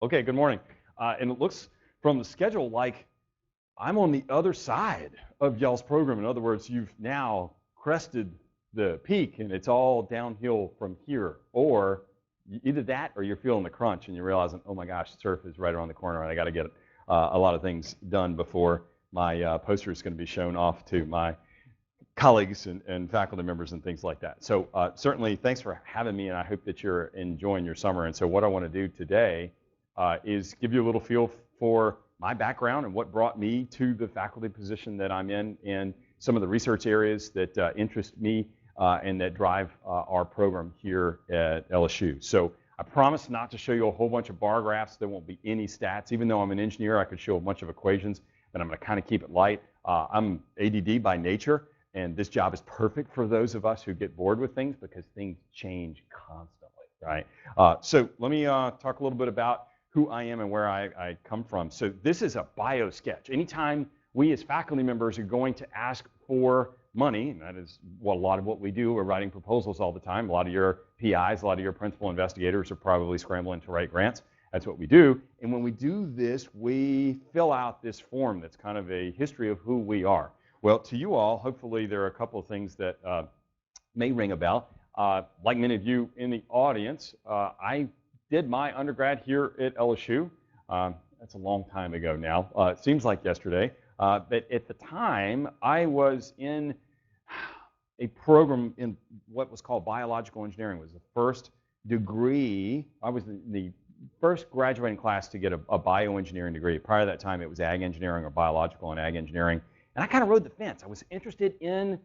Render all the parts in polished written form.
Okay, good morning. And it looks from the schedule like I'm on the other side of y'all's program. In other words, you've now crested the peak and it's all downhill from here. Or either that or you're feeling the crunch and you're realizing, oh my gosh, surf is right around the corner and I got to get a lot of things done before my poster is going to be shown off to my colleagues and faculty members and things like that. So certainly thanks for having me, and I hope that you're enjoying your summer. And so what I want to do today is give you a little feel for my background and what brought me to the faculty position that I'm in, and some of the research areas that interest me and that drive our program here at LSU. So I promise not to show you a whole bunch of bar graphs. There won't be any stats. Even though I'm an engineer, I could show a bunch of equations, but I'm going to kind of keep it light. I'm ADD by nature. And this job is perfect for those of us who get bored with things because things change constantly, right? So let me talk a little bit about who I am and where I come from. So this is a bio sketch. Anytime we as faculty members are going to ask for money, and that is a lot of what we do, we're writing proposals all the time. A lot of your PIs, a lot of your principal investigators are probably scrambling to write grants. That's what we do. And when we do this, we fill out this form that's kind of a history of who we are. Well, to you all, hopefully there are a couple of things that may ring a bell. Like many of you in the audience, I did my undergrad here at LSU. That's a long time ago now. It seems like yesterday. But at the time, I was in a program in what was called biological engineering. It was the first degree. I was the first graduating class to get a bioengineering degree. Prior to that time, it was ag engineering or biological and ag engineering. And I kind of rode the fence. I was interested in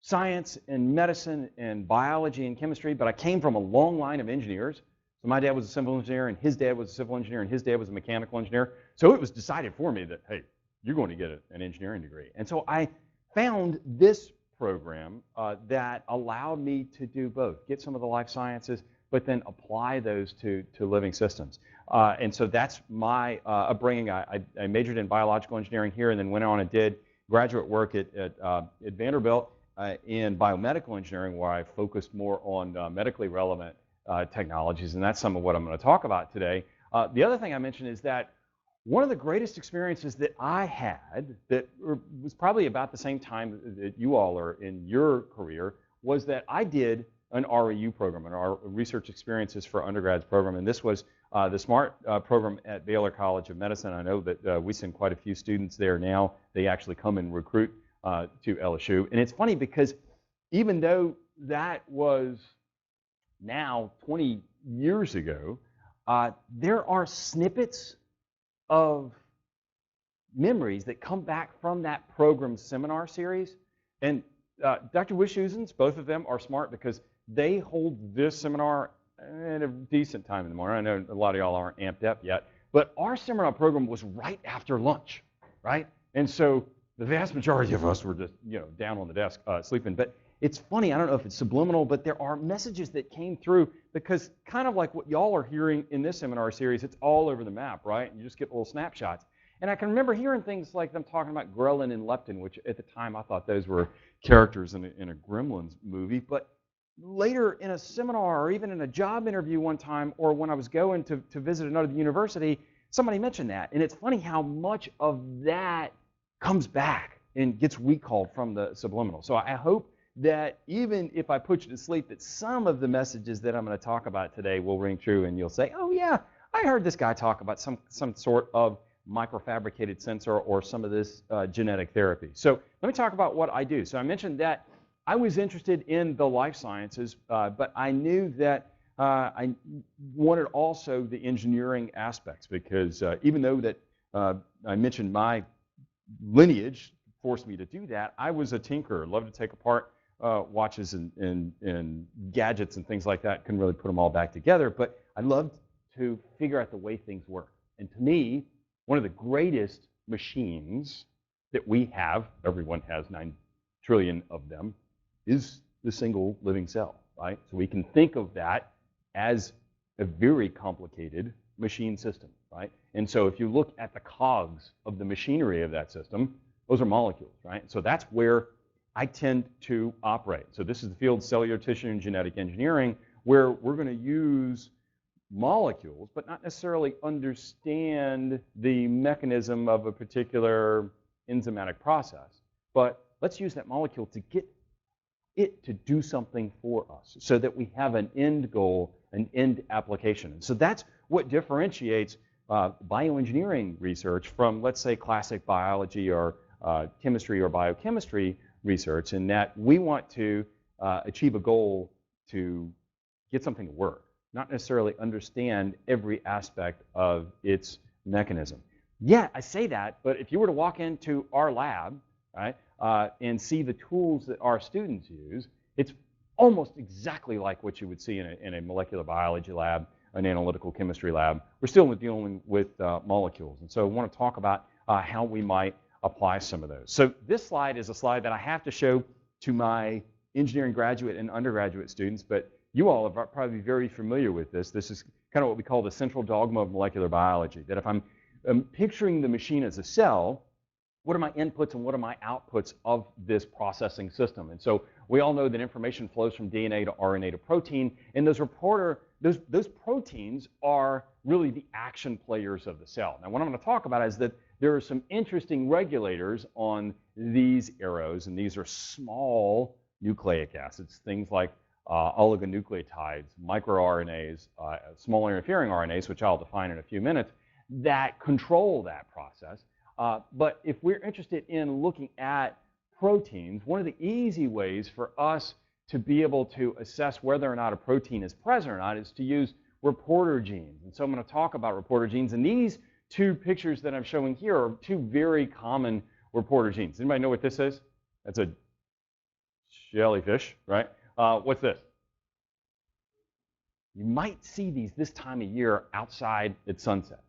science and medicine and biology and chemistry, but I came from a long line of engineers. So my dad was a civil engineer, and his dad was a civil engineer, and his dad was a mechanical engineer. So it was decided for me that, hey, you're going to get an engineering degree. And so I found this program that allowed me to do both, get some of the life sciences, but then apply those to living systems. And so that's my upbringing. I majored in biological engineering here and then went on and did graduate work at Vanderbilt in biomedical engineering, where I focused more on medically relevant technologies, and that's some of what I'm going to talk about today. The other thing I mentioned is that one of the greatest experiences that I had that was probably about the same time that you all are in your career was that I did an REU program, an Research Experiences for Undergrads program, and this was the SMART program at Baylor College of Medicine. I know that we send quite a few students there now. They actually come and recruit to LSU. And it's funny because even though that was now 20 years ago, there are snippets of memories that come back from that program's seminar series. And Dr. Wischusen's, both of them are smart because they hold this seminar at a decent time in the morning. I know a lot of y'all aren't amped up yet, but our seminar program was right after lunch, right? And so the vast majority of us were just, down on the desk sleeping. But it's funny, I don't know if it's subliminal, but there are messages that came through because kind of like what y'all are hearing in this seminar series, it's all over the map, right? You just get little snapshots. And I can remember hearing things like them talking about ghrelin and leptin, which at the time I thought those were characters in a Gremlins movie. But later in a seminar or even in a job interview one time, or when I was going to visit another university, somebody mentioned that. And it's funny how much of that comes back and gets recalled from the subliminal. So I hope that even if I put you to sleep, that some of the messages that I'm going to talk about today will ring true, and you'll say, oh yeah, I heard this guy talk about some sort of microfabricated sensor or some of this genetic therapy. So let me talk about what I do. So I mentioned that I was interested in the life sciences, but I knew that I wanted also the engineering aspects because even though that I mentioned my lineage forced me to do that, I was a tinkerer, loved to take apart watches and gadgets and things like that. Couldn't really put them all back together, but I loved to figure out the way things work. And to me, one of the greatest machines that we have, everyone has 9 trillion of them, is the single living cell, right? So we can think of that as a very complicated machine system, right? And so if you look at the cogs of the machinery of that system, those are molecules, right? So that's where I tend to operate. So this is the field of cellular tissue and genetic engineering, where we're going to use molecules, but not necessarily understand the mechanism of a particular enzymatic process. But let's use that molecule to get it to do something for us so that we have an end goal, an end application. And so that's what differentiates bioengineering research from, let's say, classic biology or chemistry or biochemistry research, in that we want to achieve a goal to get something to work, not necessarily understand every aspect of its mechanism. Yeah, I say that, but if you were to walk into our lab, right, and see the tools that our students use, it's almost exactly like what you would see in a molecular biology lab, an analytical chemistry lab. We're still dealing with molecules. And so I want to talk about how we might apply some of those. So this slide is a slide that I have to show to my engineering graduate and undergraduate students, but you all are probably very familiar with this. This is kind of what we call the central dogma of molecular biology, that if I'm picturing the machine as a cell, what are my inputs and what are my outputs of this processing system? And so we all know that information flows from DNA to RNA to protein, and those proteins are really the action players of the cell. Now, what I'm going to talk about is that there are some interesting regulators on these arrows, and these are small nucleic acids, things like oligonucleotides, microRNAs, small interfering RNAs, which I'll define in a few minutes, that control that process. But if we're interested in looking at proteins, one of the easy ways for us to be able to assess whether or not a protein is present or not is to use reporter genes. And so I'm going to talk about reporter genes. And these two pictures that I'm showing here are two very common reporter genes. Anybody know what this is? That's a jellyfish, right? What's this? You might see these this time of year outside at sunset.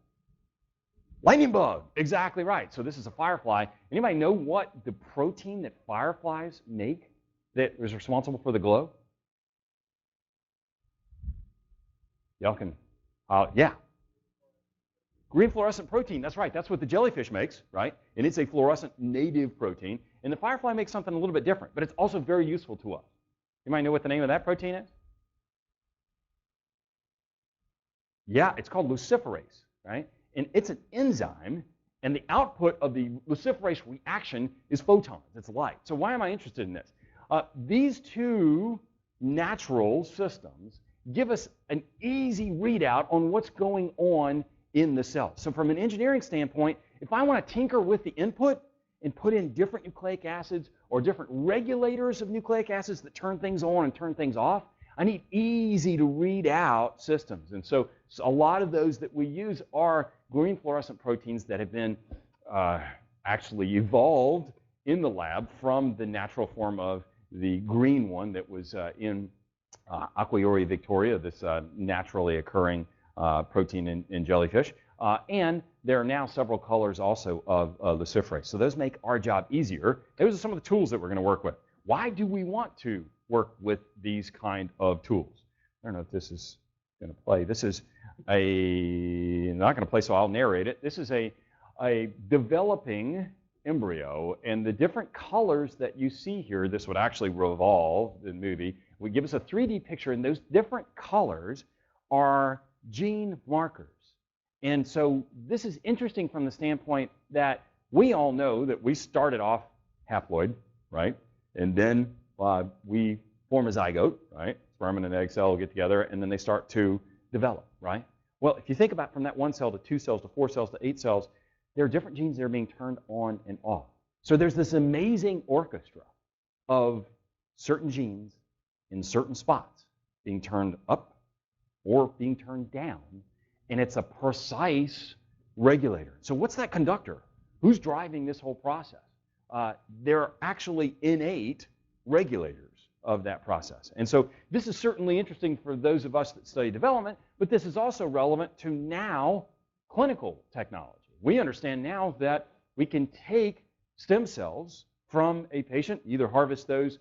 Lightning bug, exactly right. So this is a firefly. Anybody know what the protein that fireflies make that is responsible for the glow? Y'all can, yeah. Green fluorescent protein, that's right. That's what the jellyfish makes, right? And it's a fluorescent native protein. And the firefly makes something a little bit different, but it's also very useful to us. You might know what the name of that protein is? Yeah, it's called luciferase, right? And it's an enzyme, and the output of the luciferase reaction is photons. It's light. So why am I interested in this? These two natural systems give us an easy readout on what's going on in the cell. So from an engineering standpoint, if I want to tinker with the input and put in different nucleic acids or different regulators of nucleic acids that turn things on and turn things off, I need easy to read out systems. And so a lot of those that we use are green fluorescent proteins that have been actually evolved in the lab from the natural form of the green one that was in Aquariuria victoria, this naturally occurring protein in jellyfish. And there are now several colors also of luciferase. So those make our job easier. Those are some of the tools that we're going to work with. Why do we want to work with these kind of tools? I don't know if this is going to play. This is not going to play, so I'll narrate it. This is a developing embryo, and the different colors that you see here, this would actually revolve the movie, would give us a 3D picture, and those different colors are gene markers. And so this is interesting from the standpoint that we all know that we started off haploid, right? And then we form a zygote, right? Sperm and an egg cell get together, and then they start to develop, right? Well, if you think about from that 1 cell to 2 cells to 4 cells to 8 cells, there are different genes that are being turned on and off. So there's this amazing orchestra of certain genes in certain spots being turned up or being turned down, and it's a precise regulator. So what's that conductor? Who's driving this whole process? They're actually innate regulators of that process. And so this is certainly interesting for those of us that study development, but this is also relevant to now clinical technology. We understand now that we can take stem cells from a patient, either harvest those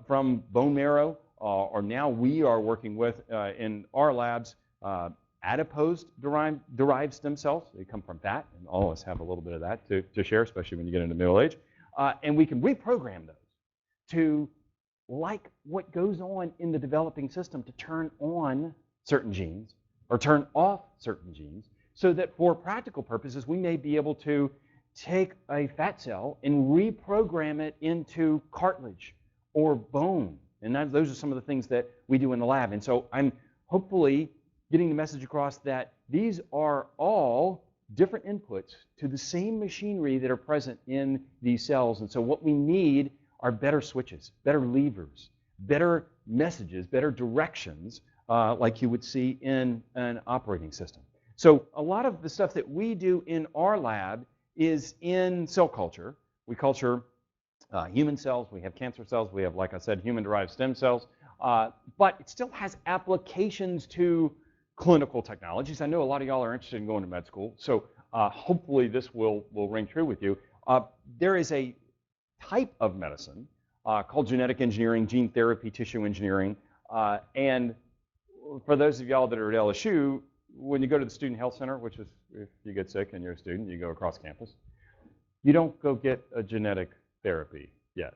from bone marrow, or now we are working with, in our labs, adipose-derived stem cells. They come from fat, and all of us have a little bit of that to share, especially when you get into middle age. And we can reprogram those to like what goes on in the developing system to turn on certain genes or turn off certain genes, so that for practical purposes, we may be able to take a fat cell and reprogram it into cartilage or bone. And those are some of the things that we do in the lab. And so I'm hopefully getting the message across that these are all different inputs to the same machinery that are present in these cells. And so what we need are better switches, better levers, better messages, better directions, like you would see in an operating system. So a lot of the stuff that we do in our lab is in cell culture. We culture human cells, we have cancer cells, we have, like I said, human-derived stem cells, but it still has applications to clinical technologies. I know a lot of y'all are interested in going to med school, so hopefully this will ring true with you. There is a type of medicine called genetic engineering, gene therapy, tissue engineering, and for those of y'all that are at LSU, when you go to the Student Health Center, which is if you get sick and you're a student, you go across campus, you don't go get a genetic therapy yet,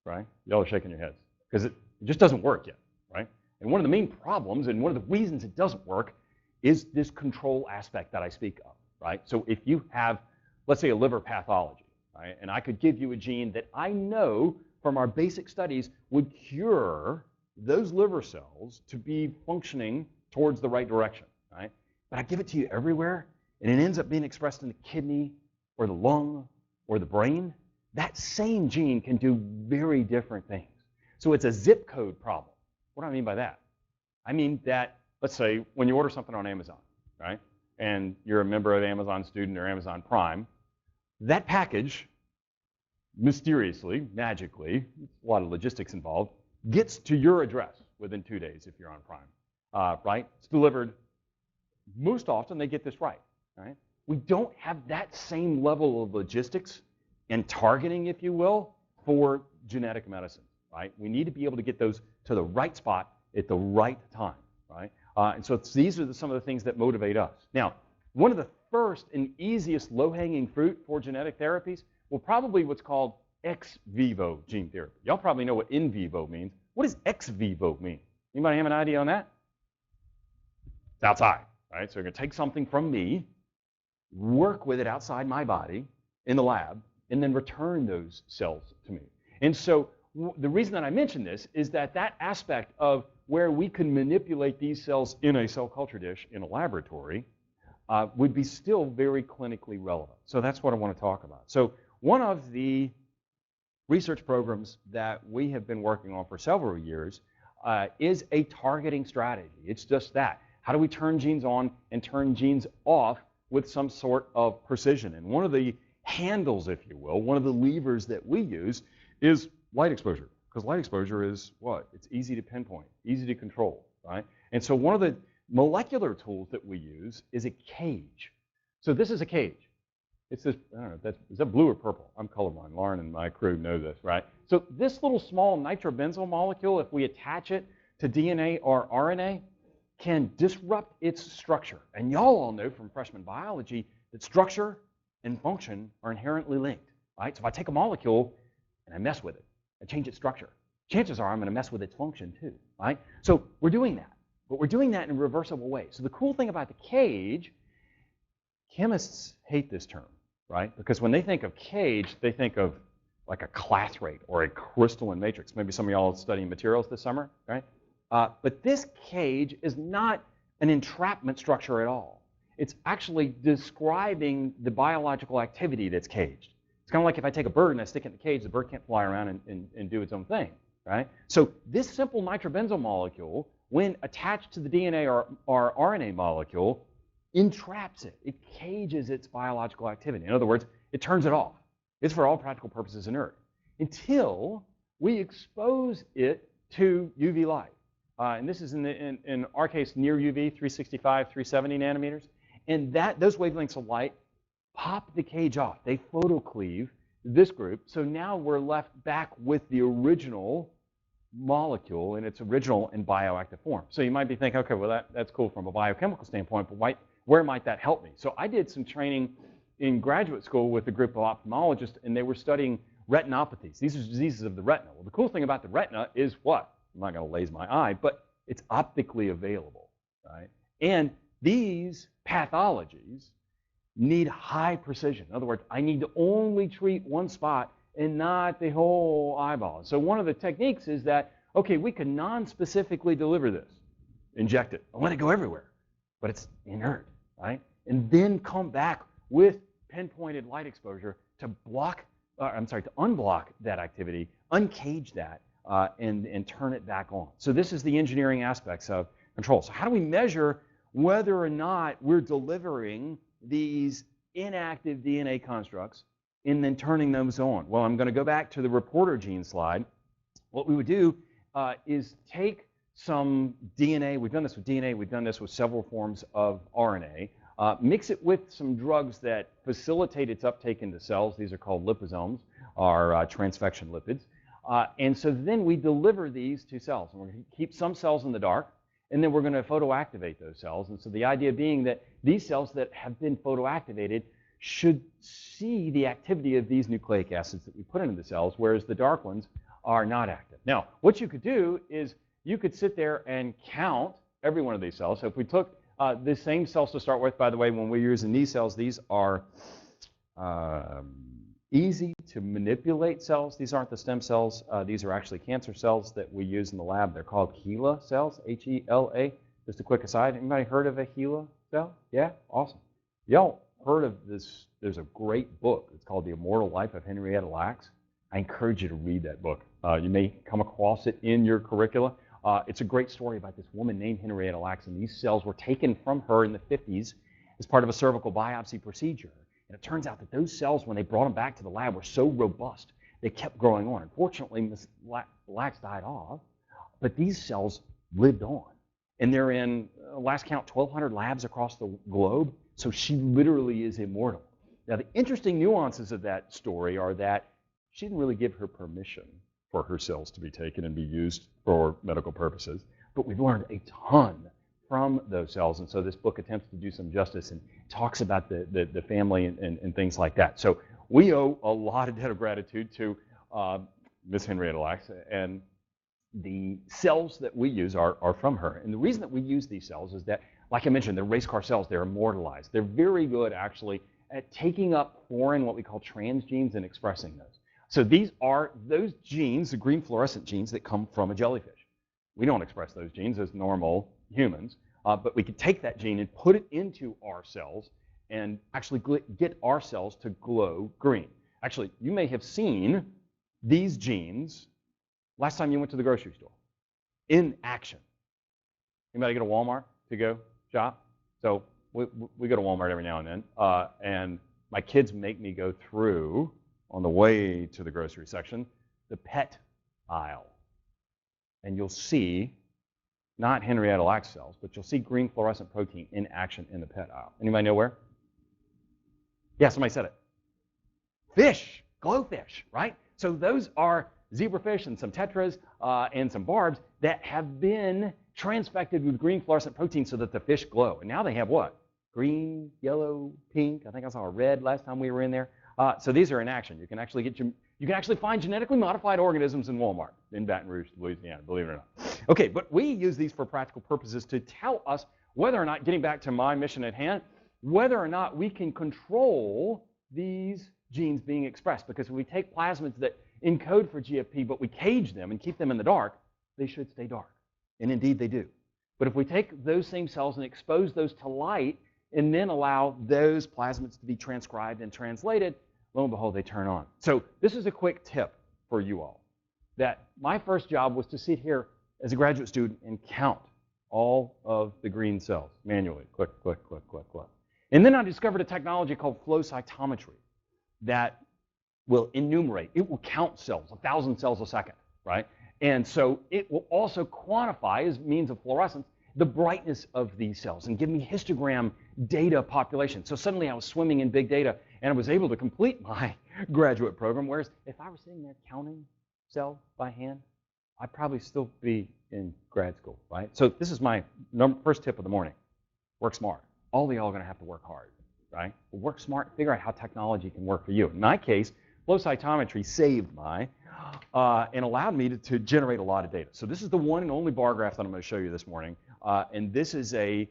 right? Y'all are shaking your heads because it just doesn't work yet, right? And one of the main problems and one of the reasons it doesn't work is this control aspect that I speak of, right? So if you have, let's say, a liver pathology, right, and I could give you a gene that I know from our basic studies would cure those liver cells to be functioning towards the right direction, right? But I give it to you everywhere, and it ends up being expressed in the kidney or the lung or the brain. That same gene can do very different things. So it's a zip code problem. What do I mean by that? I mean that, let's say, when you order something on Amazon, right, and you're a member of Amazon Student or Amazon Prime, that package, mysteriously, magically, a lot of logistics involved, gets to your address within 2 days if you're on Prime, right? It's delivered. Most often, they get this right? We don't have that same level of logistics and targeting, if you will, for genetic medicine, right? We need to be able to get those to the right spot at the right time, right? And so these are some of the things that motivate us. Now, one of the first and easiest low-hanging fruit for genetic therapies will probably what's called ex vivo gene therapy. Y'all probably know what in vivo means. What does ex vivo mean? Anybody have an idea on that? It's outside, right? So you're going to take something from me, work with it outside my body in the lab, and then return those cells to me. And so the reason that I mention this is that that aspect of where we can manipulate these cells in a cell culture dish in a laboratory would be still very clinically relevant. So that's what I want to talk about. So one of the research programs that we have been working on for several years is a targeting strategy. It's just that. How do we turn genes on and turn genes off with some sort of precision? And one of the handles, if you will, one of the levers that we use is light exposure. Because light exposure is what? It's easy to pinpoint, easy to control, right? And so one of the molecular tools that we use is a cage. So this is a cage. It's this, I don't know, is that blue or purple? I'm colorblind. Lauren and my crew know this, right? So this little small nitrobenzyl molecule, if we attach it to DNA or RNA, can disrupt its structure. And y'all all know from freshman biology that structure and function are inherently linked, right? So if I take a molecule and I mess with it, I change its structure, chances are I'm going to mess with its function too, right? So we're doing that, but we're doing that in a reversible way. So the cool thing about the cage, chemists hate this term, right? Because when they think of cage, they think of like a class rate or a crystalline matrix. Maybe some of y'all are studying materials this summer, right? But this cage is not an entrapment structure at all. It's actually describing the biological activity that's caged. It's kind of like if I take a bird and I stick it in the cage, the bird can't fly around and do its own thing, right? So this simple nitrobenzyl molecule, when attached to the DNA or RNA molecule, entraps it. It cages its biological activity. In other words, it turns it off. It's for all practical purposes inert until we expose it to UV light. And this is in our case near UV, 365, 370 nanometers. And those wavelengths of light pop the cage off. They photocleave this group. So now we're left back with the original molecule in its original and bioactive form. So you might be thinking, okay, well, that's cool from a biochemical standpoint, but where might that help me? So I did some training in graduate school with a group of ophthalmologists, and they were studying retinopathies. These are diseases of the retina. Well, the cool thing about the retina is what? I'm not going to laze my eye, but it's optically available, right? And these pathologies need high precision. In other words, I need to only treat one spot and not the whole eyeball. So one of the techniques is that, okay, we can non-specifically deliver this, inject it, and let it go everywhere, but it's inert, right? And then come back with pinpointed light exposure to unblock that activity, uncage that, and turn it back on. So this is the engineering aspects of control. So how do we measure whether or not we're delivering these inactive DNA constructs and then turning those on? Well, I'm going to go back to the reporter gene slide. What we would do is take some DNA. We've done this with DNA. We've done this with several forms of RNA. Mix it with some drugs that facilitate its uptake into cells. These are called liposomes, or transfection lipids. And so then we deliver these to cells. And we're going to keep some cells in the dark, and then we're going to photoactivate those cells. And so the idea being that these cells that have been photoactivated should see the activity of these nucleic acids that we put into the cells, whereas the dark ones are not active. Now, what you could do is you could sit there and count every one of these cells. So if we took the same cells to start with, by the way, when we're using these cells, these are easy to manipulate cells. These aren't the stem cells. These are actually cancer cells that we use in the lab. They're called HeLa cells, H-E-L-A. Just a quick aside, anybody heard of a HeLa cell? Yeah? Awesome. Y'all heard of this? There's a great book. It's called The Immortal Life of Henrietta Lacks. I encourage you to read that book. You may come across it in your curricula. It's a great story about this woman named Henrietta Lacks, and these cells were taken from her in the 50s as part of a cervical biopsy procedure. And it turns out that those cells, when they brought them back to the lab, were so robust, they kept growing on. Unfortunately, Ms. Lacks died off, but these cells lived on. And they're in, last count, 1,200 labs across the globe, so she literally is immortal. Now, the interesting nuances of that story are that she didn't really give her permission for her cells to be taken and be used for medical purposes, but we've learned a ton from those cells, and so this book attempts to do some justice and talks about the family and things like that. So we owe a lot of debt of gratitude to Ms. Henrietta Lacks, and the cells that we use are from her. And the reason that we use these cells is that, like I mentioned, they're race car cells. They're immortalized. They're very good, actually, at taking up foreign, what we call transgenes, and expressing those. So these are those genes, the green fluorescent genes that come from a jellyfish. We don't express those genes as normal humans, but we could take that gene and put it into our cells and actually get our cells to glow green. Actually, you may have seen these genes last time you went to the grocery store in action. Anybody go to Walmart to go shop? So we go to Walmart every now and then, and my kids make me go through, on the way to the grocery section, the pet aisle. And you'll see, not Henrietta Lacks cells, but you'll see green fluorescent protein in action in the pet aisle. Anybody know where? Yeah, somebody said it. Fish, glowfish, right? So those are zebrafish and some tetras and some barbs that have been transfected with green fluorescent protein so that the fish glow. And now they have what? Green, yellow, pink. I think I saw a red last time we were in there. So these are in action. You can actually find genetically modified organisms in Walmart in Baton Rouge, Louisiana, believe it or not. Okay, but we use these for practical purposes to tell us whether or not, getting back to my mission at hand, whether or not we can control these genes being expressed. Because if we take plasmids that encode for GFP, but we cage them and keep them in the dark, they should stay dark. And indeed they do. But if we take those same cells and expose those to light and then allow those plasmids to be transcribed and translated, lo and behold, they turn on. So this is a quick tip for you all, that my first job was to sit here as a graduate student and count all of the green cells manually. Click, click, click, click, click. And then I discovered a technology called flow cytometry that will enumerate. It will count cells, 1,000 cells a second, right? And so it will also quantify, as means of fluorescence, the brightness of these cells and give me histogram data population. So suddenly I was swimming in big data, and I was able to complete my graduate program, whereas if I were sitting there counting cells by hand, I'd probably still be in grad school, right? So this is my first tip of the morning. Work smart. All of y'all are going to have to work hard, right? But work smart, figure out how technology can work for you. In my case, flow cytometry saved my and allowed me to generate a lot of data. So this is the one and only bar graph that I'm going to show you this morning. And this is a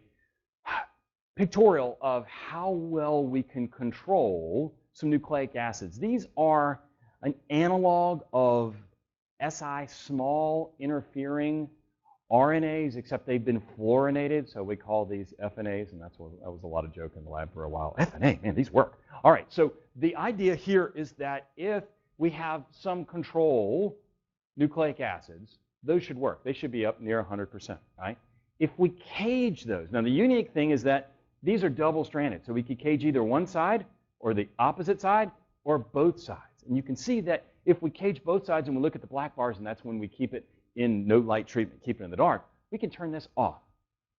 pictorial of how well we can control some nucleic acids. These are an analog of Si small interfering RNAs, except they've been fluorinated, so we call these FNAs, and that was a lot of joke in the lab for a while. FNA, man, these work. All right, so the idea here is that if we have some control nucleic acids, those should work. They should be up near 100%, right? If we cage those, now the unique thing is that these are double-stranded, so we could cage either one side or the opposite side or both sides. And you can see that if we cage both sides and we look at the black bars, and that's when we keep it in no light treatment, keep it in the dark, we can turn this off.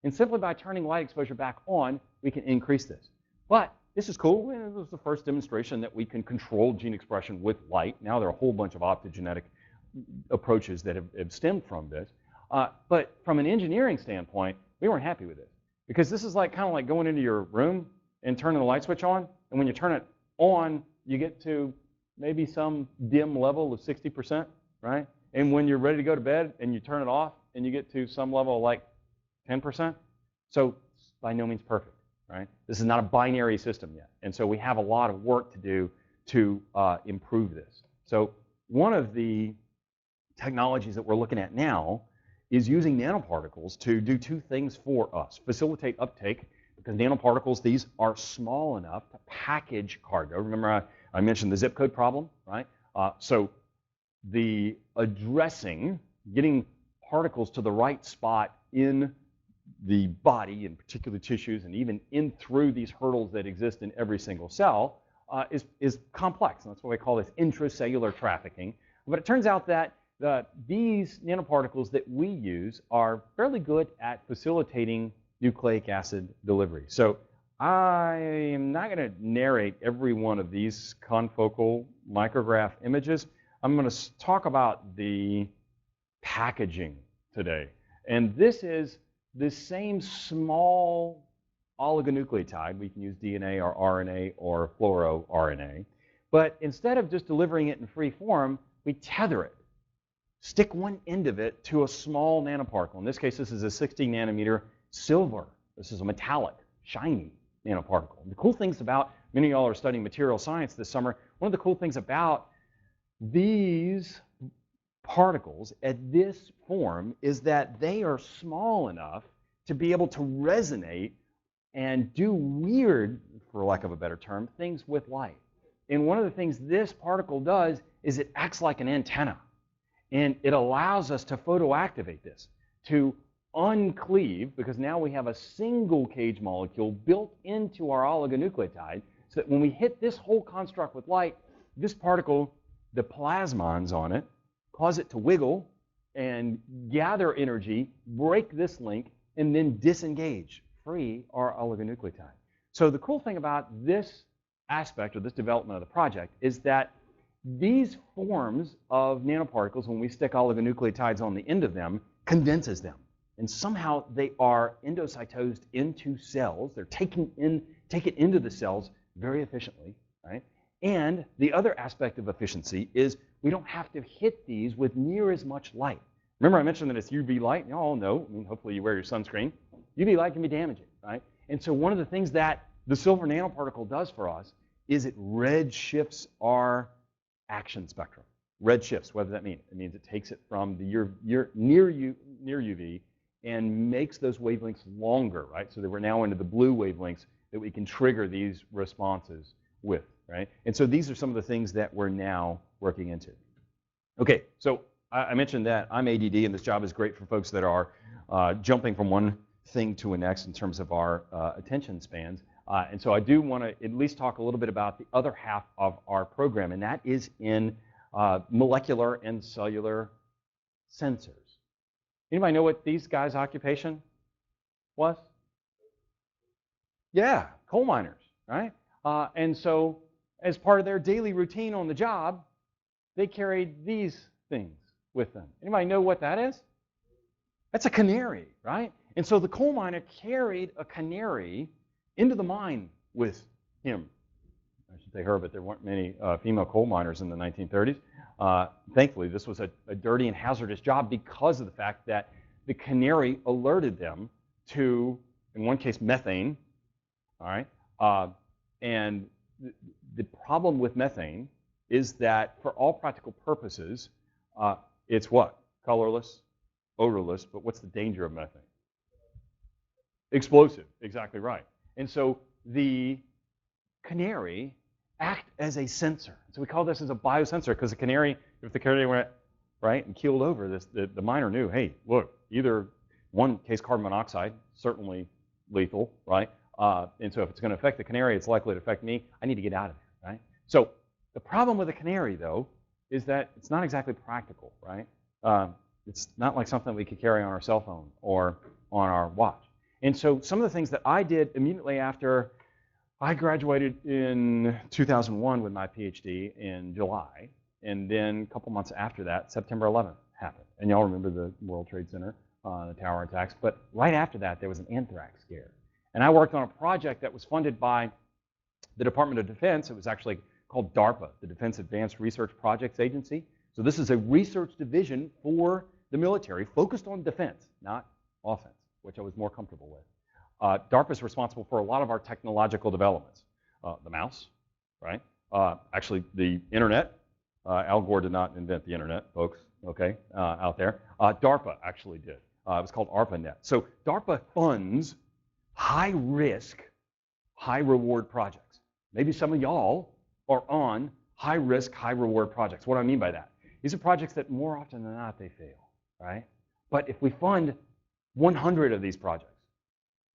And simply by turning light exposure back on, we can increase this. But this is cool. This was the first demonstration that we can control gene expression with light. Now there are a whole bunch of optogenetic approaches that have stemmed from this. But from an engineering standpoint, we weren't happy with this. Because this is like kind of like going into your room and turning the light switch on. And when you turn it on, you get to maybe some dim level of 60%, right? And when you're ready to go to bed and you turn it off and you get to some level of like 10%. So it's by no means perfect, right? This is not a binary system yet. And so we have a lot of work to do to improve this. So one of the technologies that we're looking at now is using nanoparticles to do two things for us. Facilitate uptake, because nanoparticles, these are small enough to package cargo. Remember I mentioned the zip code problem, right? So the addressing, getting particles to the right spot in the body, in particular tissues, and even in through these hurdles that exist in every single cell is complex. And that's why we call this intracellular trafficking. But it turns out that these nanoparticles that we use are fairly good at facilitating nucleic acid delivery. So I am not going to narrate every one of these confocal micrograph images. I'm going to talk about the packaging today. And this is the same small oligonucleotide. We can use DNA or RNA or fluoroRNA. But instead of just delivering it in free form, we tether it. Stick one end of it to a small nanoparticle. In this case, this is a 60 nanometer silver. This is a metallic, shiny nanoparticle. And the cool things about, many of y'all are studying material science this summer, one of the cool things about these particles at this form is that they are small enough to be able to resonate and do weird, for lack of a better term, things with light. And one of the things this particle does is it acts like an antenna. And it allows us to photoactivate this, to uncleave, because now we have a single cage molecule built into our oligonucleotide, so that when we hit this whole construct with light, this particle, the plasmons on it, cause it to wiggle and gather energy, break this link, and then disengage, free our oligonucleotide. So the cool thing about this aspect, or this development of the project, is that these forms of nanoparticles, when we stick oligonucleotides on the end of them, condenses them. And somehow they are endocytosed into cells. They're taken into the cells very efficiently, right? And the other aspect of efficiency is we don't have to hit these with near as much light. Remember I mentioned that it's UV light? You all know, I mean, hopefully you wear your sunscreen. UV light can be damaging, right? And so one of the things that the silver nanoparticle does for us is it red shifts our action spectrum. Red shifts, what does that mean? It means it takes it from the near UV and makes those wavelengths longer, right? So that we're now into the blue wavelengths that we can trigger these responses with, right? And so these are some of the things that we're now working into. Okay, so I mentioned that I'm ADD, and this job is great for folks that are jumping from one thing to the next in terms of our attention spans. And so I do want to at least talk a little bit about the other half of our program, and that is in molecular and cellular sensors. Anybody know what these guys' occupation was? Yeah, coal miners, right? And so as part of their daily routine on the job, they carried these things with them. Anybody know what that is? That's a canary, right? And so the coal miner carried a canary into the mine with him. I should say her, but there weren't many female coal miners in the 1930s. Thankfully, this was a dirty and hazardous job because of the fact that the canary alerted them to, in one case, methane, all right? And the problem with methane is that for all practical purposes, it's what? Colorless, odorless, but what's the danger of methane? Explosive, exactly right. And so the canary act as a sensor. So we call this as a biosensor because the canary, if the canary went right and keeled over, the miner knew, hey, look, either one case carbon monoxide, certainly lethal, right? And so if it's going to affect the canary, it's likely to affect me. I need to get out of there, right? So the problem with the canary, though, is that it's not exactly practical, right? It's not like something we could carry on our cell phone or on our watch. And so some of the things that I did immediately after I graduated in 2001 with my PhD in July, and then a couple months after that, September 11th happened. And y'all remember the World Trade Center, the tower attacks. But right after that, there was an anthrax scare. And I worked on a project that was funded by the Department of Defense. It was actually called DARPA, the Defense Advanced Research Projects Agency. So this is a research division for the military focused on defense, not offense, which I was more comfortable with. DARPA is responsible for a lot of our technological developments. The mouse, right? Actually, the internet. Al Gore did not invent the internet, folks, okay, out there. DARPA actually did. It was called ARPANET. So DARPA funds high-risk, high-reward projects. Maybe some of y'all are on high-risk, high-reward projects. What do I mean by that? These are projects that more often than not, they fail, right? But if we fund 100 of these projects,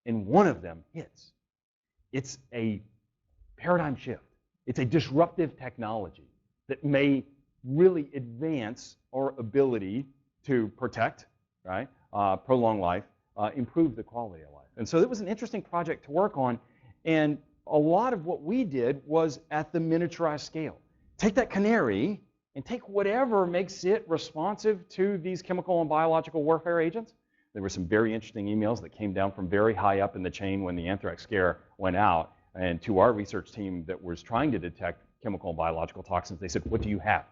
and one of them hits, it's a paradigm shift. It's a disruptive technology that may really advance our ability to protect, right, prolong life, improve the quality of life. And so it was an interesting project to work on, and a lot of what we did was at the miniaturized scale. Take that canary and take whatever makes it responsive to these chemical and biological warfare agents. There were some very interesting emails that came down from very high up in the chain when the anthrax scare went out, and to our research team that was trying to detect chemical and biological toxins, they said, what do you have?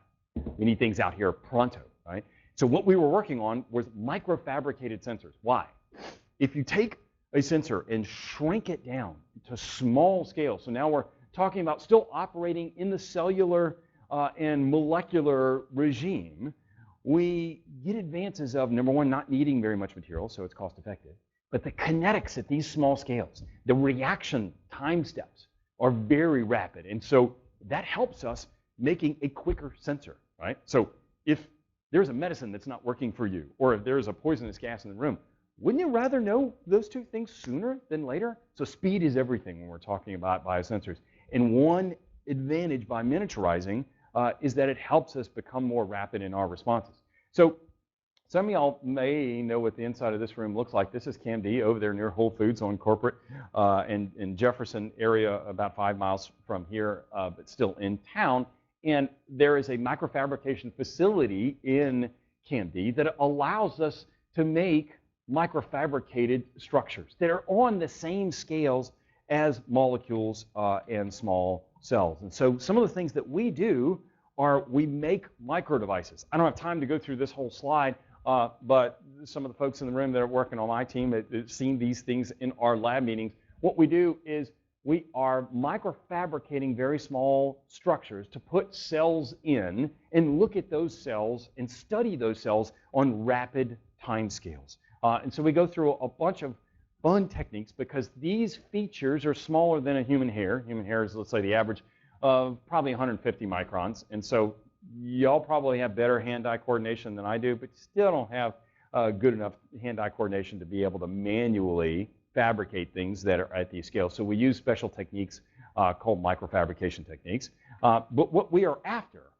We need things out here pronto, right? So what we were working on was microfabricated sensors. Why? If you take a sensor and shrink it down to small scale, so now we're talking about still operating in the cellular and molecular regime, we get advances of, number one, not needing very much material, so it's cost effective, but the kinetics at these small scales, the reaction time steps are very rapid, and so that helps us making a quicker sensor, right? So if there's a medicine that's not working for you, or if there's a poisonous gas in the room, wouldn't you rather know those two things sooner than later? So speed is everything when we're talking about biosensors. And one advantage by miniaturizing is that it helps us become more rapid in our responses. So some of y'all may know what the inside of this room looks like. This is CAMD over there near Whole Foods on Corporate in Jefferson area, about 5 miles from here, but still in town. And there is a microfabrication facility in CAMD that allows us to make microfabricated structures that are on the same scales as molecules and small cells. And so some of the things that we do are we make microdevices. I don't have time to go through this whole slide, but some of the folks in the room that are working on my team have seen these things in our lab meetings. What we do is we are microfabricating very small structures to put cells in and look at those cells and study those cells on rapid timescales. And so we go through a bunch of fun techniques because these features are smaller than a human hair. Human hair is, let's say, the average of probably 150 microns. And so y'all probably have better hand-eye coordination than I do, but still don't have good enough hand-eye coordination to be able to manually fabricate things that are at these scales. So we use special techniques called microfabrication techniques. But what we are after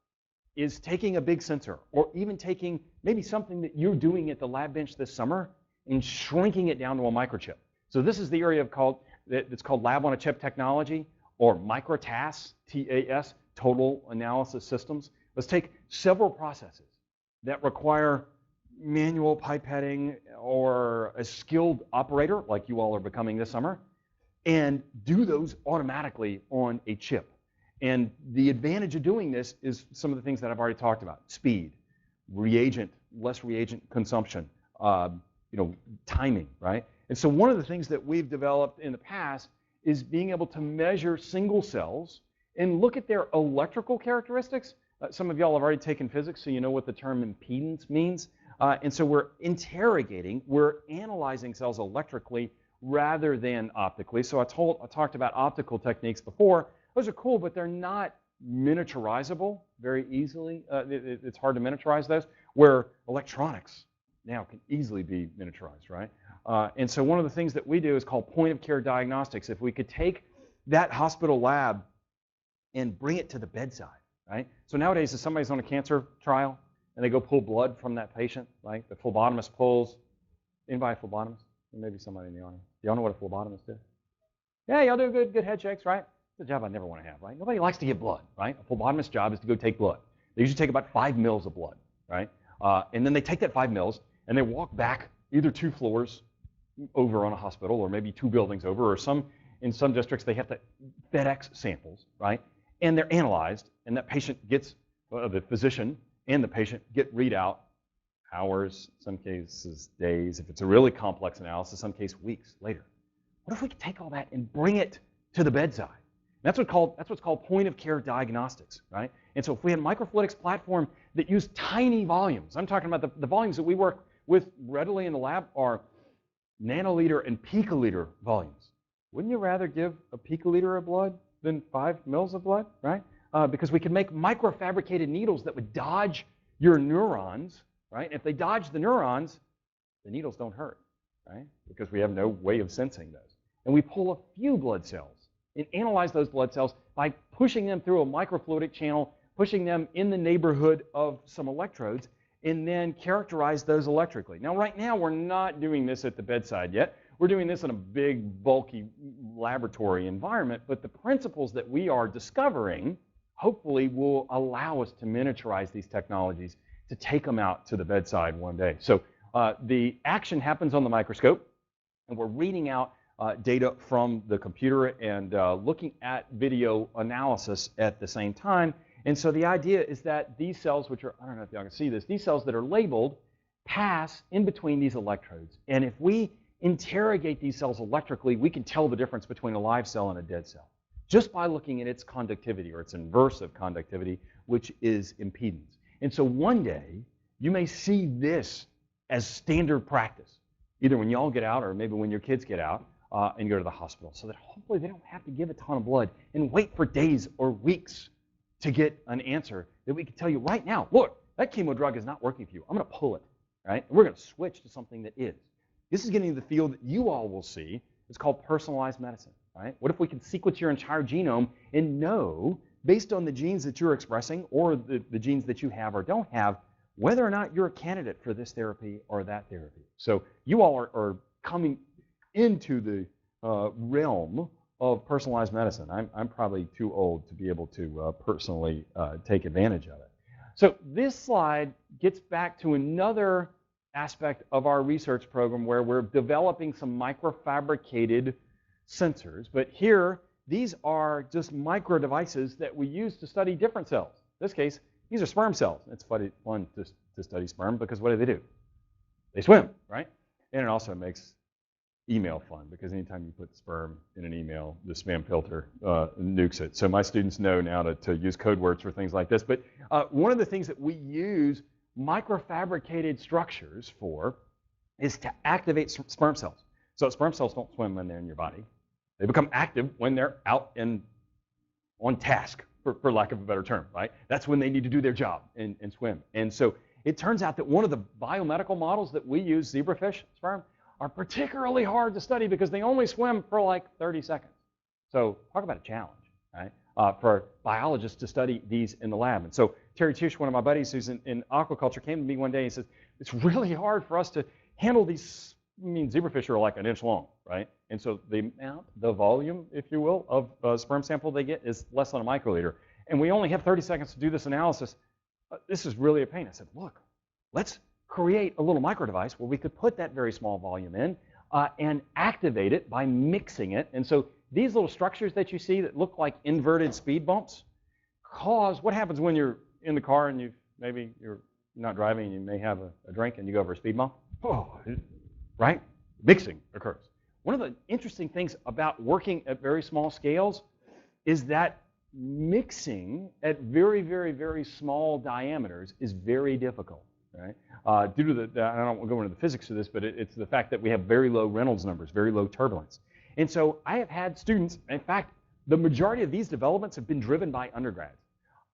is taking a big sensor, or even taking maybe something that you're doing at the lab bench this summer and shrinking it down to a microchip. So this is the area that's called lab on a chip technology, or microTAS, T-A-S, total analysis systems. Let's take several processes that require manual pipetting or a skilled operator, like you all are becoming this summer, and do those automatically on a chip. And the advantage of doing this is some of the things that I've already talked about: speed, less reagent consumption, timing, right? And so one of the things that we've developed in the past is being able to measure single cells and look at their electrical characteristics. Some of y'all have already taken physics, so you know what the term impedance means. And so we're analyzing cells electrically rather than optically. So I talked about optical techniques before. Those are cool, but they're not miniaturizable very easily. It's hard to miniaturize those, where electronics now can easily be miniaturized, right? And so one of the things that we do is called point-of-care diagnostics. If we could take that hospital lab and bring it to the bedside, right? So nowadays, if somebody's on a cancer trial and they go pull blood from that patient, right? The phlebotomist pulls. Anybody a phlebotomist? Maybe somebody in the audience. Y'all know what a phlebotomist is? Yeah, y'all do good head shakes, right? It's a job I never want to have, right? Nobody likes to give blood, right? A phlebotomist's job is to go take blood. They usually take about 5 mils of blood, right? And then they take that 5 mils and they walk back either 2 floors over on a hospital or maybe 2 buildings over, or in some districts they have to FedEx samples, right? And they're analyzed, and that patient gets, the physician and the patient get readout hours, some cases days. If it's a really complex analysis, some cases weeks later. What if we could take all that and bring it to the bedside? That's what's called point-of-care diagnostics, right? And so if we had a microfluidics platform that used tiny volumes, I'm talking about the volumes that we work with readily in the lab are nanoliter and picoliter volumes. Wouldn't you rather give a picoliter of blood than 5 mils of blood, right? Because we can make microfabricated needles that would dodge your neurons, right? If they dodge the neurons, the needles don't hurt, right? Because we have no way of sensing those. And we pull a few blood cells and analyze those blood cells by pushing them through a microfluidic channel, pushing them in the neighborhood of some electrodes, and then characterize those electrically. Now, right now, we're not doing this at the bedside yet. We're doing this in a big, bulky laboratory environment, but the principles that we are discovering hopefully will allow us to miniaturize these technologies to take them out to the bedside one day. So the action happens on the microscope, and we're reading out data from the computer and looking at video analysis at the same time. And so the idea is that these cells, which are, I don't know if y'all can see this, these cells that are labeled pass in between these electrodes. And if we interrogate these cells electrically, we can tell the difference between a live cell and a dead cell just by looking at its conductivity or its inverse of conductivity, which is impedance. And so one day, you may see this as standard practice, either when y'all get out or maybe when your kids get out and go to the hospital, so that hopefully they don't have to give a ton of blood and wait for days or weeks to get an answer that we can tell you right now, look, that chemo drug is not working for you. I'm going to pull it, right? And we're going to switch to something that is. This is getting to the field that you all will see. It's called personalized medicine, right? What if we can sequence your entire genome and know, based on the genes that you're expressing or the genes that you have or don't have, whether or not you're a candidate for this therapy or that therapy. So you all are coming into the realm of personalized medicine. I'm probably too old to be able to personally take advantage of it. So this slide gets back to another aspect of our research program where we're developing some microfabricated sensors. But here, these are just micro devices that we use to study different cells. In this case, these are sperm cells. It's fun to study sperm because what do? They swim, right? And it also makes email fun because anytime you put sperm in an email, the spam filter nukes it. So my students know now to use code words for things like this. But one of the things that we use microfabricated structures for is to activate sperm cells. So sperm cells don't swim when they're in your body. They become active when they're out and on task, for lack of a better term, right? That's when they need to do their job and swim. And so it turns out that one of the biomedical models that we use, zebrafish sperm, are particularly hard to study because they only swim for like 30 seconds. So talk about a challenge, right? For biologists to study these in the lab. And so Terry Tisch, one of my buddies who's in aquaculture, came to me one day and says, it's really hard for us to handle these. I mean, zebrafish are like an inch long, right? And so the volume, if you will, of sperm sample they get is less than a microliter. And we only have 30 seconds to do this analysis. This is really a pain. I said, look, let's create a little micro device where we could put that very small volume in and activate it by mixing it. And so these little structures that you see that look like inverted speed bumps cause what happens when you're in the car and maybe you're not driving and you may have a drink and you go over a speed bump? Oh, right? Mixing occurs. One of the interesting things about working at very small scales is that mixing at very, very, very small diameters is very difficult, right? Due to the, I don't want to go into the physics of this, but it's the fact that we have very low Reynolds numbers, very low turbulence. And so I have had students, in fact, the majority of these developments have been driven by undergrads,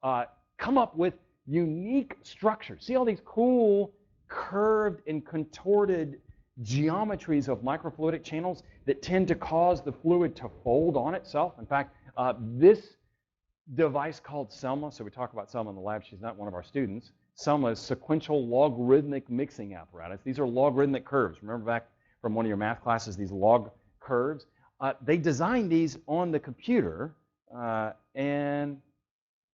come up with unique structures. See all these cool curved and contorted geometries of microfluidic channels that tend to cause the fluid to fold on itself. In fact, this device called Selma, so we talk about Selma in the lab, she's not one of our students. Selma is sequential logarithmic mixing apparatus. These are logarithmic curves. Remember back from one of your math classes, these log curves? They designed these on the computer and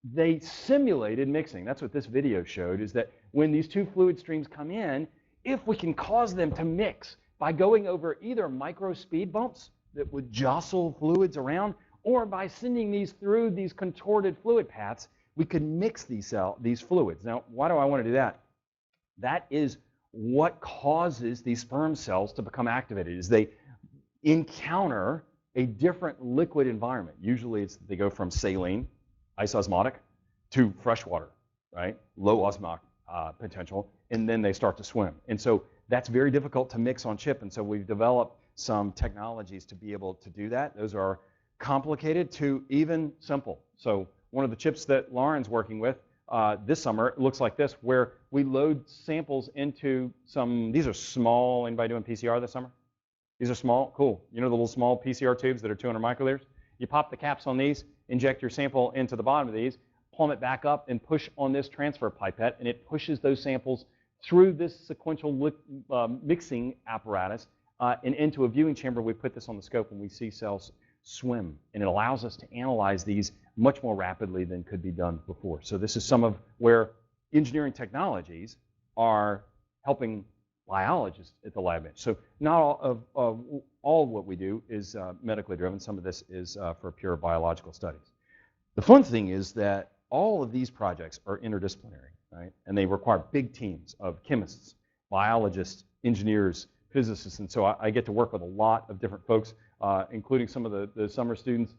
they simulated mixing. That's what this video showed, is that when these two fluid streams come in, if we can cause them to mix by going over either micro speed bumps that would jostle fluids around, or by sending these through these contorted fluid paths, we could mix these fluids. Now, why do I want to do that? That is what causes these sperm cells to become activated, is they encounter a different liquid environment. Usually they go from saline, isosmotic, to freshwater, right? Low osmotic potential, and then they start to swim. And so that's very difficult to mix on chip, and so we've developed some technologies to be able to do that. Those are complicated to even simple. So one of the chips that Lauren's working with this summer looks like this, where we load samples into some, these are small, anybody doing PCR this summer? These are small, cool. You know the little small PCR tubes that are 200 microliters? You pop the caps on these, inject your sample into the bottom of these, plumb it back up, and push on this transfer pipette, and it pushes those samples through this sequential mixing apparatus and into a viewing chamber. We put this on the scope, and we see cells swim, and it allows us to analyze these much more rapidly than could be done before. So this is some of where engineering technologies are helping biologists at the lab bench. So not all of what we do is medically driven. Some of this is for pure biological studies. The fun thing is that all of these projects are interdisciplinary, right? And they require big teams of chemists, biologists, engineers, physicists, and so I get to work with a lot of different folks, including some of the summer students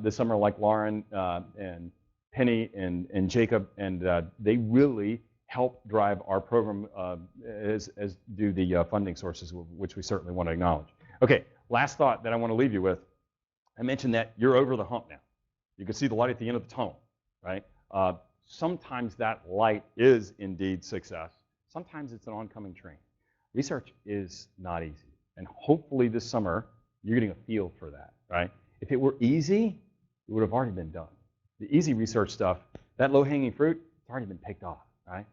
this summer, like Lauren and Penny and Jacob, and they really help drive our program as do the funding sources, which we certainly want to acknowledge. Okay, last thought that I want to leave you with. I mentioned that you're over the hump now. You can see the light at the end of the tunnel, right? Sometimes that light is indeed success. Sometimes it's an oncoming train. Research is not easy, and hopefully this summer you're getting a feel for that, right? If it were easy, it would have already been done. The easy research stuff, that low-hanging fruit, it's already been picked off, right?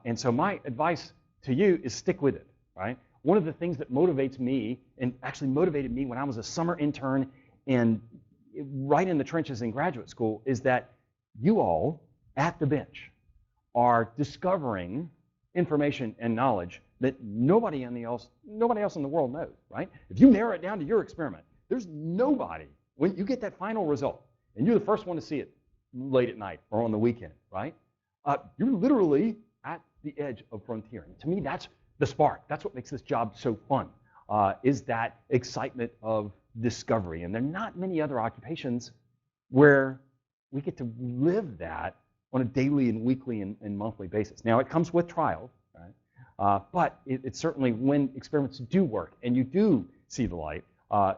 And so my advice to you is stick with it, right? One of the things that motivates me, and actually motivated me when I was a summer intern and right in the trenches in graduate school, is that you all at the bench are discovering information and knowledge that nobody else in the world knows, right? If you narrow it down to your experiment, there's nobody, when you get that final result, and you're the first one to see it late at night or on the weekend, right? You're literally at the edge of frontier. And to me, that's the spark. That's what makes this job so fun, is that excitement of discovery. And there are not many other occupations where we get to live that on a daily and weekly and monthly basis. Now, it comes with trials, right? But it's certainly when experiments do work and you do see the light,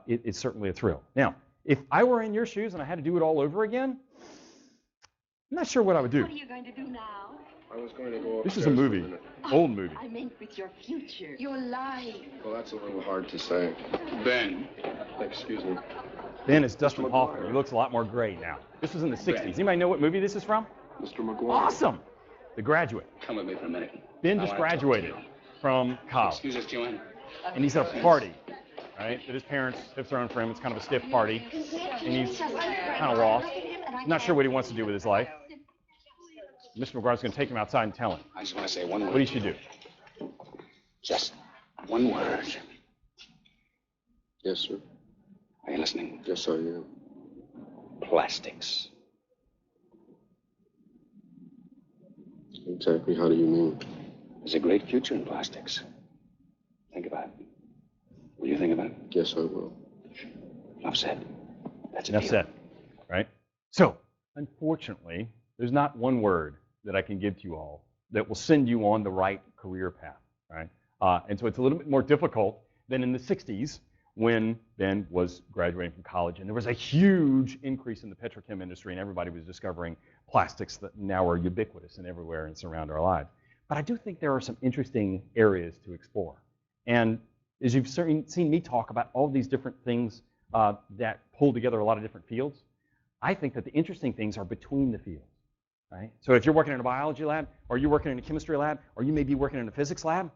it's certainly a thrill. Now, if I were in your shoes and I had to do it all over again, I'm not sure what I would do. What are you going to do now? I was going to go upstairs. This is a movie, old movie. I meant with your future, your life. Well, that's a little hard to say. Ben. Excuse me. Ben is Dustin Hoffman. He looks a lot more gray now. This was in the 60s. Anybody know what movie this is from? Mr. McGuire. Awesome! The Graduate. Come with me for a minute. Ben just graduated from college. Excuse us, Joanne. And he's at a party, right, that his parents have thrown for him. It's kind of a stiff party. And he's kind of lost. Not sure what he wants to do with his life. Mr. McGuire's going to take him outside and tell him I just want to say one word. what he should do. Just one word. Yes, sir. Are you listening? Yes, I am. Plastics. Exactly how do you mean? There's a great future in plastics. Think about it. Do you think about it? Yes, I will. Enough said. That's a Enough deal. said, right? So, unfortunately, there's not one word that I can give to you all that will send you on the right career path, right? And so it's a little bit more difficult than in the 60s when Ben was graduating from college, and there was a huge increase in the petrochem industry, and everybody was discovering plastics that now are ubiquitous and everywhere and surround our lives. But I do think there are some interesting areas to explore. And as you've seen me talk about all these different things that pull together a lot of different fields, I think that the interesting things are between the fields, right? So if you're working in a biology lab, or you're working in a chemistry lab, or you may be working in a physics lab,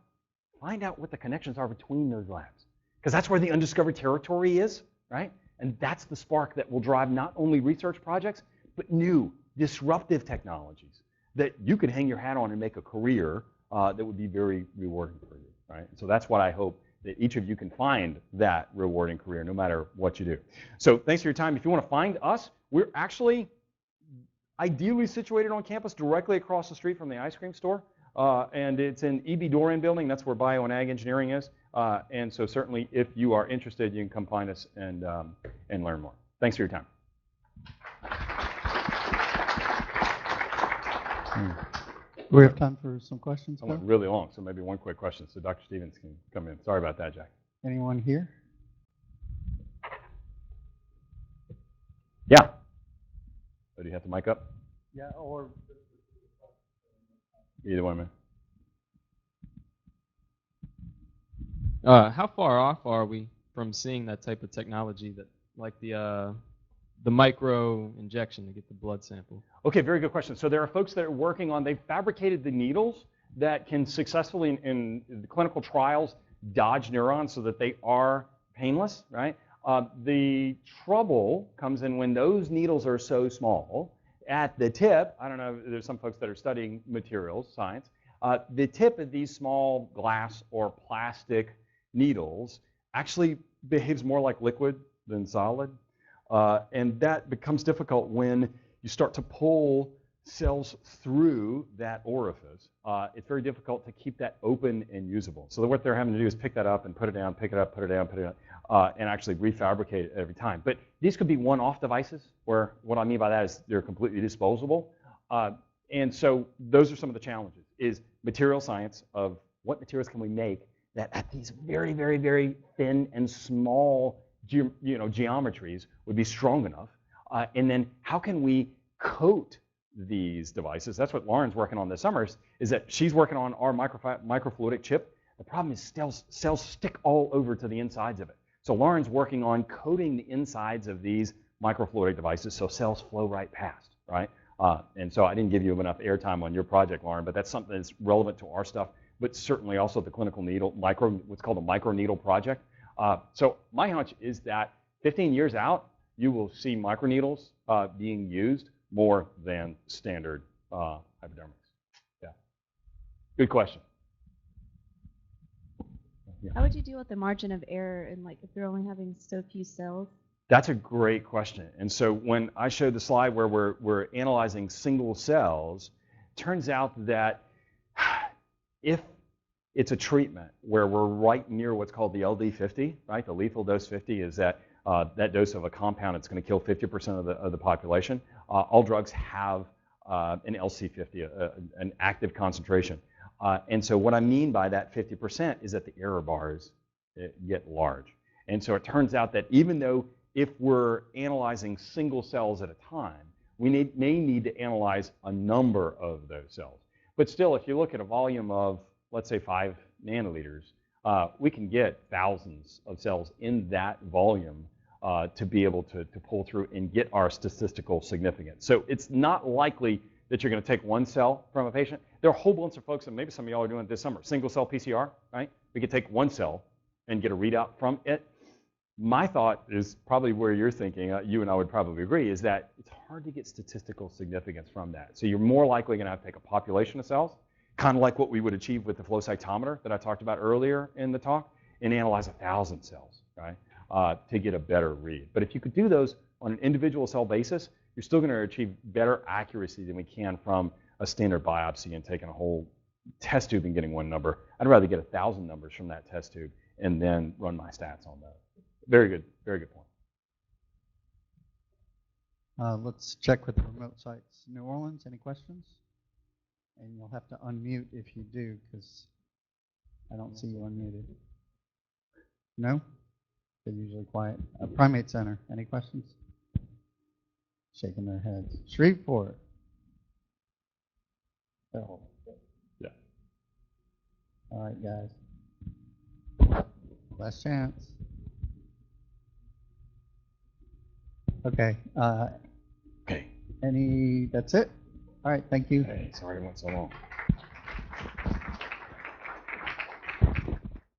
find out what the connections are between those labs. Because that's where the undiscovered territory is, right? And that's the spark that will drive not only research projects, but new, disruptive technologies that you could hang your hat on and make a career that would be very rewarding for you, right? So that's what I hope that each of you can find that rewarding career no matter what you do. So thanks for your time. If you want to find us, we're actually ideally situated on campus directly across the street from the ice cream store. And it's in E.B. Doran building. That's where bio and ag engineering is. And so certainly if you are interested, you can come find us and learn more. Thanks for your time. We have time for some questions. I went really long, so maybe one quick question so Dr. Stevens can come in. Sorry about that, Jack. Anyone here? Yeah. So do you have the mic up? Yeah, or Either one, man. How far off are we from seeing that type of technology, that like the micro injection to get the blood sample? Okay, very good question. So there are folks that are working on, they've fabricated the needles that can successfully, in the clinical trials, dodge neurons so that they are painless, right? The trouble comes in when those needles are so small. At the tip, I don't know, there's some folks that are studying materials science, the tip of these small glass or plastic needles actually behaves more like liquid than solid. And that becomes difficult when you start to pull cells through that orifice. It's very difficult to keep that open and usable. So what they're having to do is pick that up and put it down, pick it up, put it down, put it down, and actually refabricate it every time. But these could be one-off devices, where what I mean by that is they're completely disposable. And so those are some of the challenges, is material science of what materials can we make that at these very, very, very thin and small geometries would be strong enough. And then how can we coat these devices? That's what Lauren's working on this summer, is that she's working on our microfluidic chip. The problem is cells stick all over to the insides of it. So Lauren's working on coating the insides of these microfluidic devices so cells flow right past, right? And so I didn't give you enough airtime on your project, Lauren, but that's something that's relevant to our stuff, but certainly also the clinical needle, what's called a microneedle project. So my hunch is that 15 years out, you will see microneedles being used more than standard hypodermics. Yeah. Good question. Yeah. How would you deal with the margin of error and like if you're only having so few cells? That's a great question. And so when I showed the slide where we're analyzing single cells, it turns out that if it's a treatment where we're right near what's called the LD50, right? The lethal dose 50 is that dose of a compound that's going to kill 50% of the population. All drugs have an LC50, an active concentration. And so what I mean by that 50% is that the error bars get large. And so it turns out that even though if we're analyzing single cells at a time, we may need to analyze a number of those cells. But still, if you look at a volume of, let's say, 5 nanoliters, we can get thousands of cells in that volume to be able to pull through and get our statistical significance. So it's not likely that you're going to take one cell from a patient. There are a whole bunch of folks, and maybe some of y'all are doing it this summer, single cell PCR, right? We could take one cell and get a readout from it. My thought is probably where you're thinking, you and I would probably agree, is that it's hard to get statistical significance from that. So you're more likely going to have to take a population of cells, kind of like what we would achieve with the flow cytometer that I talked about earlier in the talk, and analyze 1,000 cells, right, to get a better read. But if you could do those on an individual cell basis, you're still going to achieve better accuracy than we can from a standard biopsy and taking a whole test tube and getting one number. I'd rather get 1,000 numbers from that test tube and then run my stats on those. Very good point. Let's check with the remote sites. New Orleans, any questions? And you'll have to unmute if you do, because I don't see you unmuted. No? They're usually quiet. Primate Center, any questions? Shaking their heads. Shreveport. Oh. Yeah. All right, guys. Last chance. Okay. Okay. That's it? All right, thank you. Hey, sorry it went so long.